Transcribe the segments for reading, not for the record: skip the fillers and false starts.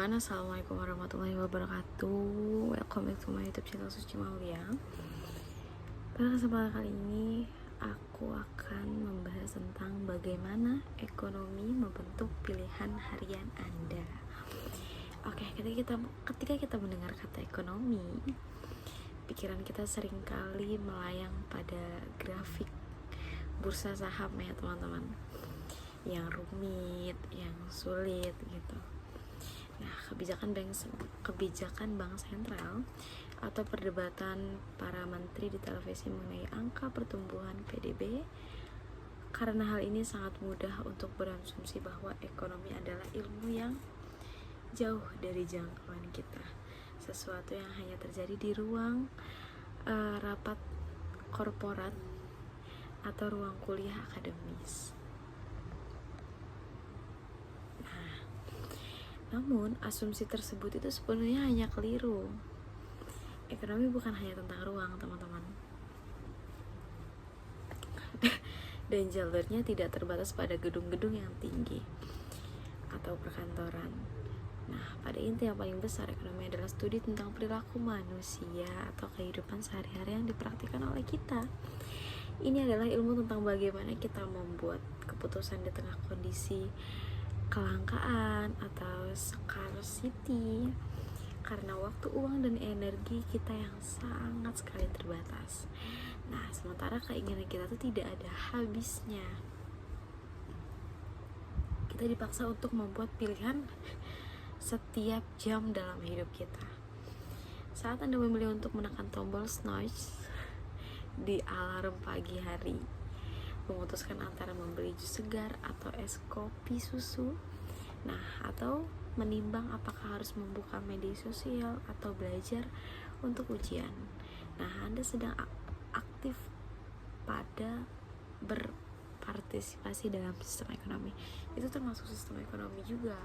everyone, assalamualaikum warahmatullahi wabarakatuh. Welcome back to my YouTube channel Suci Maulia. Pada kesempatan kali ini aku akan membahas tentang bagaimana ekonomi membentuk pilihan harian Anda. Oke, ketika kita mendengar kata ekonomi, pikiran kita seringkali melayang pada grafik bursa saham ya teman-teman, yang rumit, yang sulit gitu. Nah, kebijakan bank sentral atau perdebatan para menteri di televisi mengenai angka pertumbuhan PDB, karena hal ini sangat mudah untuk berasumsi bahwa ekonomi adalah ilmu yang jauh dari jangkauan kita, sesuatu yang hanya terjadi di ruang rapat korporat atau ruang kuliah akademis. Namun, asumsi tersebut itu sepenuhnya hanya keliru. Ekonomi bukan hanya tentang ruang, teman-teman. Dan jalurnya tidak terbatas pada gedung-gedung yang tinggi atau perkantoran. Nah, pada inti yang paling besar, ekonomi adalah studi tentang perilaku manusia atau kehidupan sehari-hari yang dipraktikkan oleh kita. Ini adalah ilmu tentang bagaimana kita membuat keputusan di tengah kondisi kelangkaan atau scarcity, karena waktu, uang, dan energi kita yang sangat sekali terbatas. Nah, sementara keinginan kita tuh tidak ada habisnya. Kita dipaksa untuk membuat pilihan setiap jam dalam hidup kita. Saat Anda memilih untuk menekan tombol snooze di alarm pagi hari, memutuskan antara membeli jus segar atau es kopi susu, atau menimbang apakah harus membuka media sosial atau belajar untuk ujian. Anda sedang aktif pada berpartisipasi dalam sistem ekonomi. Itu termasuk sistem ekonomi juga.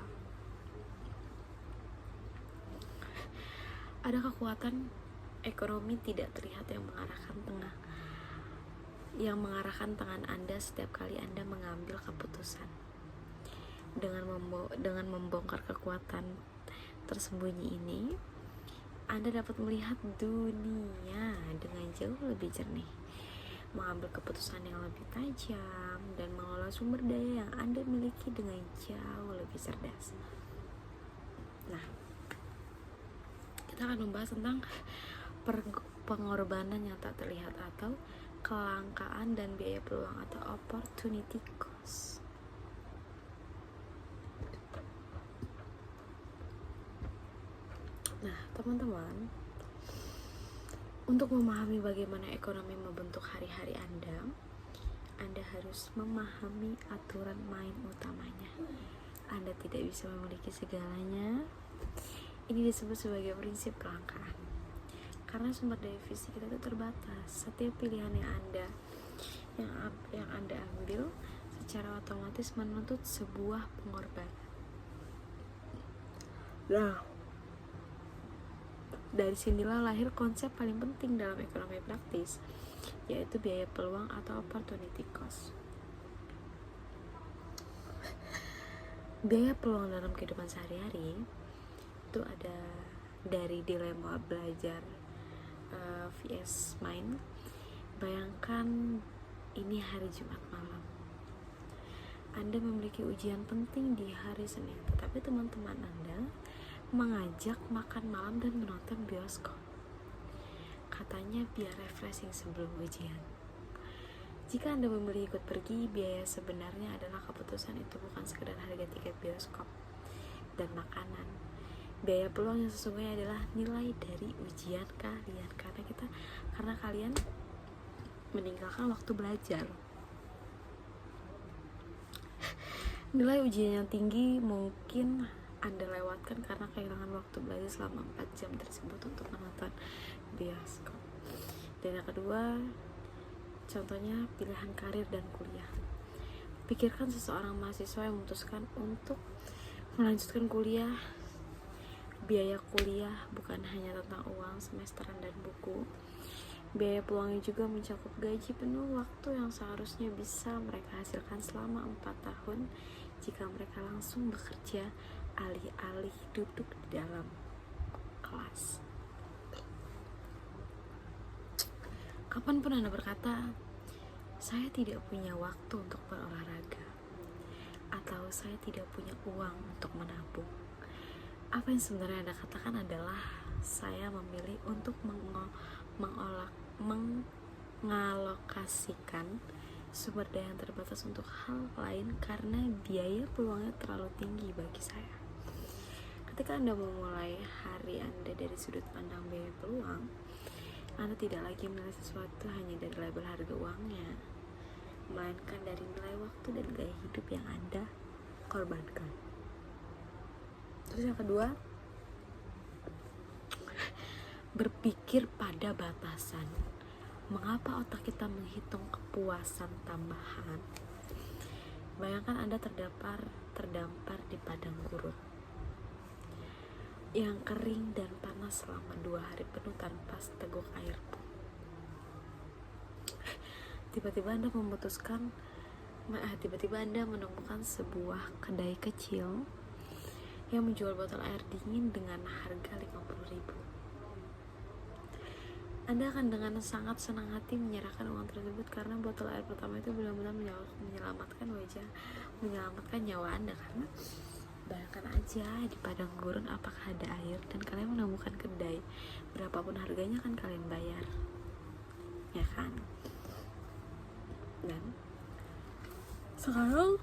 Ada kekuatan ekonomi tidak terlihat yang mengarahkan tangan Anda setiap kali Anda mengambil keputusan. Dengan membongkar kekuatan tersembunyi ini, Anda dapat melihat dunia dengan jauh lebih jernih, mengambil keputusan yang lebih tajam, dan mengelola sumber daya yang Anda miliki dengan jauh lebih cerdas. Kita akan membahas tentang pengorbanan yang tak terlihat atau kelangkaan dan biaya peluang atau opportunity cost. Teman-teman, untuk memahami bagaimana ekonomi membentuk hari-hari Anda harus memahami aturan main utamanya. Anda tidak bisa memiliki segalanya. Ini disebut sebagai prinsip kelangkaan. Karena sumber daya fisik kita itu terbatas. Setiap pilihan yang Anda ambil secara otomatis menuntut sebuah pengorbanan. Dari sinilah lahir konsep paling penting dalam ekonomi praktis, yaitu biaya peluang atau opportunity cost. Biaya peluang dalam kehidupan sehari-hari itu ada dari dilema belajar vs main. Bayangkan ini hari Jumat malam. Anda memiliki ujian penting di hari Senin, tetapi teman-teman Anda mengajak makan malam dan menonton bioskop. Katanya biar refreshing sebelum ujian. Jika Anda memilih ikut pergi, biaya sebenarnya adalah keputusan itu bukan sekedar harga tiket bioskop dan makanan. Biaya peluang yang sesungguhnya adalah nilai dari ujian kalian, karena kalian meninggalkan waktu belajar. Nilai ujian yang tinggi mungkin Anda lewatkan karena kehilangan waktu belajar selama 4 jam tersebut untuk menonton bioskop. Dan yang kedua, contohnya pilihan karir dan kuliah. Pikirkan seseorang mahasiswa yang memutuskan untuk melanjutkan kuliah. Biaya kuliah bukan hanya tentang uang semesteran dan buku. Biaya peluangnya juga mencakup gaji penuh waktu yang seharusnya bisa mereka hasilkan selama 4 tahun jika mereka langsung bekerja alih-alih duduk di dalam kelas. Kapanpun Anda berkata, saya tidak punya waktu untuk berolahraga, atau saya tidak punya uang untuk menabung, apa yang sebenarnya Anda katakan adalah saya memilih untuk mengalokasikan sumber daya yang terbatas untuk hal lain karena biaya peluangnya terlalu tinggi bagi saya. Ketika Anda memulai hari Anda dari sudut pandang biaya peluang, Anda tidak lagi menilai sesuatu hanya dari label harga uangnya, melainkan dari nilai waktu dan gaya hidup yang Anda korbankan. Terus yang kedua, berpikir pada batasan. Mengapa otak kita menghitung kepuasan tambahan? Bayangkan Anda terdampar di padang gurun yang kering dan panas selama 2 hari penuh tanpa seteguk air pun. Tiba-tiba Anda menemukan sebuah kedai kecil yang menjual botol air dingin dengan harga 50.000. Anda akan dengan sangat senang hati menyerahkan uang tersebut karena botol air pertama itu benar-benar menyelamatkan nyawa Anda. Karena bayangkan aja di padang gurun apakah ada air dan kalian menemukan kedai, berapapun harganya kan kalian bayar, ya kan? Dan sekarang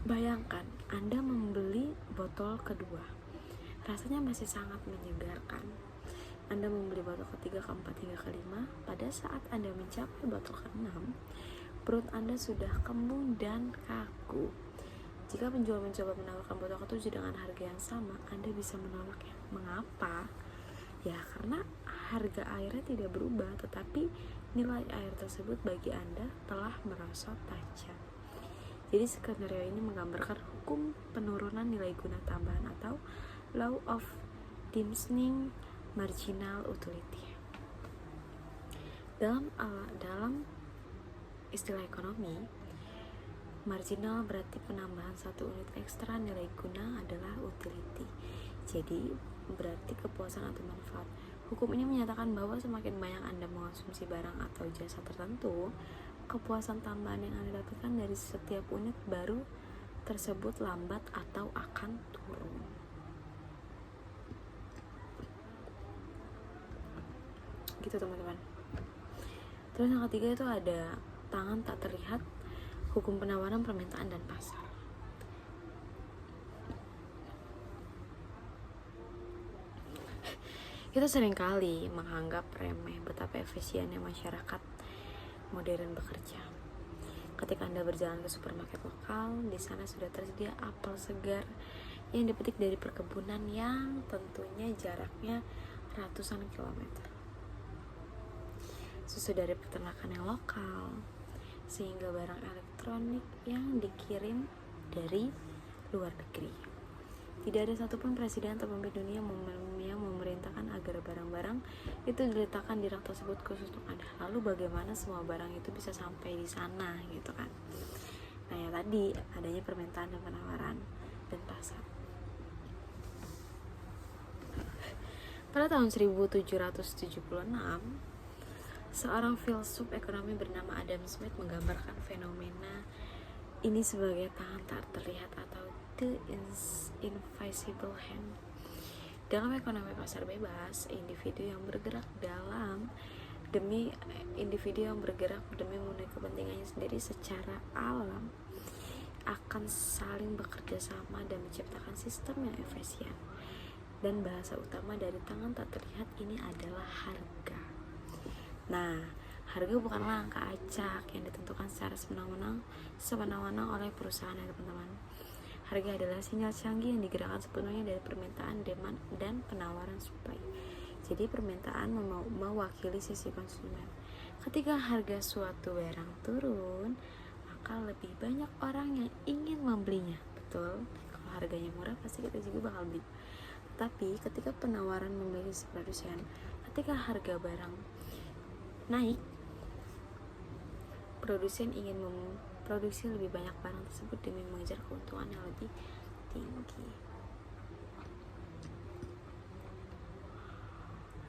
bayangkan Anda membeli botol kedua, rasanya masih sangat menyegarkan. Anda membeli botol ketiga, keempat, hingga kelima. Pada saat Anda mencapai botol keenam, perut Anda sudah kembung dan kaku. Jika penjual mencoba menawarkan botol ketujuh dengan harga yang sama, Anda bisa menolaknya. Mengapa? Ya karena harga airnya tidak berubah, tetapi nilai air tersebut bagi Anda telah merosot tajam. Jadi skenario ini menggambarkan hukum penurunan nilai guna tambahan atau law of diminishing marginal utility. Dalam istilah ekonomi, marginal berarti penambahan 1 unit ekstra nilai guna adalah utility. Jadi berarti kepuasan atau manfaat. Hukum ini menyatakan bahwa semakin banyak Anda mengonsumsi barang atau jasa tertentu, kepuasan tambahan yang Anda dapatkan dari setiap unit baru tersebut lambat atau akan turun. Gitu teman-teman. Terus yang ketiga itu ada tangan tak terlihat, hukum penawaran, permintaan, dan pasar. Kita seringkali menganggap remeh betapa efisiennya masyarakat modern bekerja. Ketika Anda berjalan ke supermarket lokal, di sana sudah tersedia apel segar yang dipetik dari perkebunan yang tentunya jaraknya ratusan kilometer. Susu dari peternakan yang lokal, sehingga barang elektronik yang dikirim dari luar negeri. Tidak ada satupun presiden atau pemimpin dunia yang memerintahkan agar barang-barang itu diletakkan di rak tersebut khusus untuk Anda. Lalu bagaimana semua barang itu bisa sampai di sana gitu kan? Nah ya tadi adanya permintaan dan penawaran dan pasar. Pada tahun 1776, seorang filsuf ekonomi bernama Adam Smith menggambarkan fenomena ini sebagai tangan tak terlihat atau the invisible hand. Dalam ekonomi pasar bebas, individu yang bergerak demi memenuhi kepentingannya sendiri secara alam akan saling bekerja sama dan menciptakan sistem yang efisien. Dan bahasa utama dari tangan tak terlihat ini adalah harga. Nah, harga bukanlah angka acak yang ditentukan secara sewenang-wenang oleh perusahaan ya teman-teman. Harga adalah sinyal canggih yang digerakkan sepenuhnya dari permintaan, demand, dan penawaran supply. Jadi permintaan mewakili sisi konsumen. Ketika harga suatu barang turun, maka lebih banyak orang yang ingin membelinya. Betul, kalau harganya murah pasti kita juga bakal beli. Tapi ketika penawaran memiliki si produsen, ketika harga barang naik, produsen ingin memproduksi lebih banyak barang tersebut demi mengejar keuntungan yang lebih tinggi.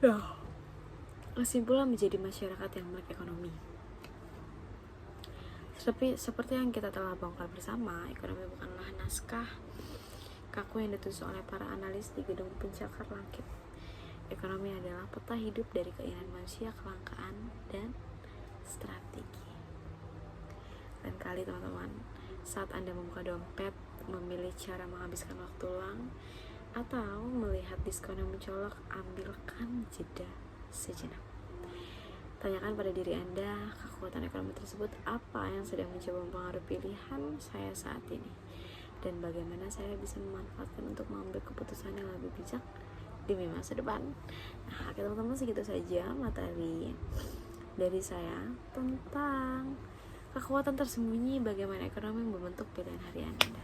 Nah, kesimpulan menjadi masyarakat yang melek ekonomi. Seperti yang kita telah bongkar bersama, ekonomi bukanlah naskah kaku yang ditulis oleh para analis di gedung pencakar langit. Ekonomi adalah peta hidup dari keinginan manusia, kelangkaan, dan strategi. Lain kali teman-teman, saat Anda membuka dompet, memilih cara menghabiskan waktu luang, atau melihat diskon yang mencolok, ambilkan jeda sejenak. Tanyakan pada diri Anda, kekuatan ekonomi tersebut apa yang sedang mencoba mempengaruhi pilihan saya saat ini, dan bagaimana saya bisa memanfaatkan untuk mengambil keputusan yang lebih bijak demi masa depan. Nah, oke teman-teman, segitu saja materi dari saya tentang kekuatan tersembunyi bagaimana ekonomi membentuk pilihan harian Anda.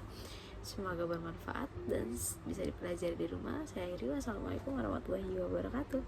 Semoga bermanfaat dan bisa dipelajari di rumah. Saya akhiri, wassalamualaikum warahmatullahi wabarakatuh.